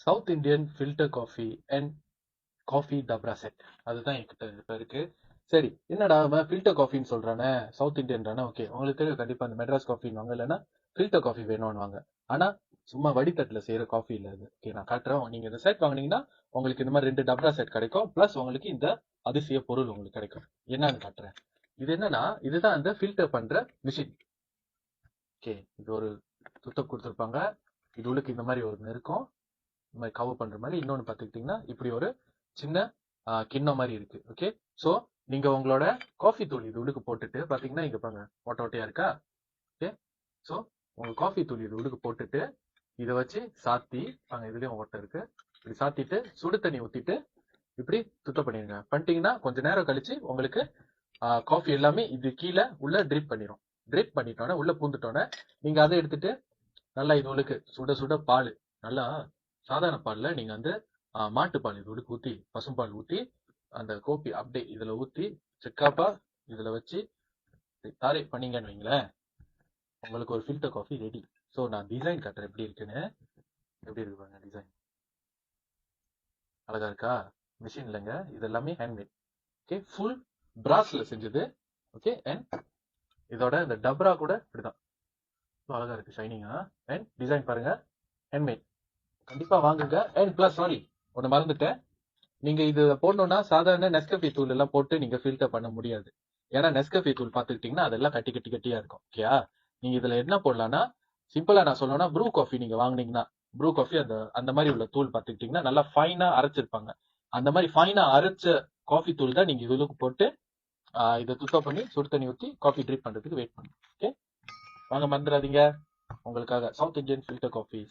South Indian filter coffee and coffee dabara set. அதுதான் என்கிட்ட இப்ப இருக்கு. சரி, என்னடா அவன் ஃபில்டர் காஃபின்னு சொல்றானே, சவுத் இந்தியன்றானே. ஓகே, உங்களுக்கு தெரியும் கண்டிப்பா அந்த மெட்ராஸ் காஃபின்னு வாங்க, இல்லைன்னா ஃபில்டர் காஃபி வேணும்னு வாங்க. ஆனா சும்மா வடித்தட்டுல செய்யற காஃபி இல்ல இது. ஓகே, நான் காட்டுறேன். நீங்க இந்த செட் வாங்குனீங்கன்னா உங்களுக்கு இந்த மாதிரி 2 டப்ரா செட் கிடைக்கும். பிளஸ் உங்களுக்கு இந்த அதிசய பொருள் உங்களுக்கு கிடைக்கும். என்னன்னு காட்டுறேன். இது என்னன்னா, இதுதான் அந்த ஃபில்டர் பண்ற மிஷின். ஓகே, இது ஒரு சுத்தம் கொடுத்துருப்பாங்க. இது உள்ளுக்கு இந்த மாதிரி ஒரு இருக்கும், இந்த மாதிரி கவர் பண்ற மாதிரி. இன்னொன்னு பாத்துக்கிட்டீங்கன்னா இப்படி ஒரு சின்ன கிண்ணம் மாதிரி இருக்கு. ஓகே, சோ நீங்க உங்களோட காஃபி தூள் இது உள்ளுக்கு போட்டுட்டு பாத்தீங்கன்னா இங்க பாருங்க ஓட்ட ஓட்டையா இருக்கா. ஓகே, சோ உங்க காஃபி தூள் இது உள்ளுக்கு போட்டுட்டு இதை வச்சு சாத்தி அங்க இதுலயும் ஓட்டை இருக்கு. இப்படி சாத்திட்டு சுடு தண்ணி ஊத்திட்டு இப்படி சுத்தம் பண்ணிருங்க. பண்ணிட்டீங்கன்னா கொஞ்ச நேரம் கழிச்சு உங்களுக்கு காஃபி எல்லாமே இது கீழே உள்ள ட்ரிப் பண்ணிடும். ட்ரிப் பண்ணிட்டோன்னே உள்ள பூந்துட்டோன்னே நீங்க அதை எடுத்துட்டு நல்லா இது உள்ளுக்கு சுட சுட பால், நல்லா சாதாரண பால்ல நீங்க வந்து மாட்டுப்பால் இது உள்ளுக்கு ஊத்தி, பசும்பால் ஊத்தி அந்த கோப்பி அப்படியே இதுல ஊத்தி செக்காப்பா இதுல வச்சு தாரை பண்ணீங்கன்னு வைங்களேன், உங்களுக்கு ஒரு ஃபில்டர் காஃபி ரெடி. ஸோ நான் டிசைன் காட்டுறேன் எப்படி இருக்குன்னு. எப்படி இருக்கு பாருங்க டிசைன், அழகா இருக்கா? மிஷின் இல்லைங்க, இது எல்லாமே ஹேண்ட்மேட். ஓகே, ஃபுல் பிராஸ்ல செஞ்சது. ஓகே, அண்ட் இதோட இந்த டப்ரா கூட இப்படிதான் அழகா இருக்கு, ஷைனிங்கா. அண்ட் டிசைன் பாருங்க, ஹேண்ட்மேட். கண்டிப்பா வாங்குங்க. அண்ட் பிளஸ் சாரி, ஒன்னு மறந்துட்டேன். நீங்க இது போடணும்னா சாதாரண நெஸ்கஃபே தூள் எல்லாம் போட்டு நீங்க ஃபில்டர் பண்ண முடியாது. ஏன்னா நெஸ்கஃபே தூள் பாத்துக்கிட்டீங்கன்னா அதெல்லாம் கட்டி கட்டி கட்டியா இருக்கும். ஓகேயா, நீங்க இதுல என்ன போடலாம்னா, சிம்பிளா நான் சொல்லணும்னா ப்ரூ காஃபி நீங்க வாங்குனீங்கன்னா, ப்ரூ காஃபி அந்த அந்த மாதிரி உள்ள தூள் பாத்துக்கிட்டீங்கன்னா நல்லா ஃபைனா அரைச்சிருப்பாங்க. அந்த மாதிரி ஃபைனா அரைச்ச காஃபி தூள் தான் நீங்க இதுக்கு போட்டு இதை சுத்தம் பண்ணி சுடு தண்ணி ஊற்றி காஃபி ட்ரிப் பண்றதுக்கு வெயிட் பண்ணுங்க. ஓகே, வாங்க மறந்துடாதீங்க, உங்களுக்காக சவுத் இந்தியன் ஃபில்டர் காஃபி.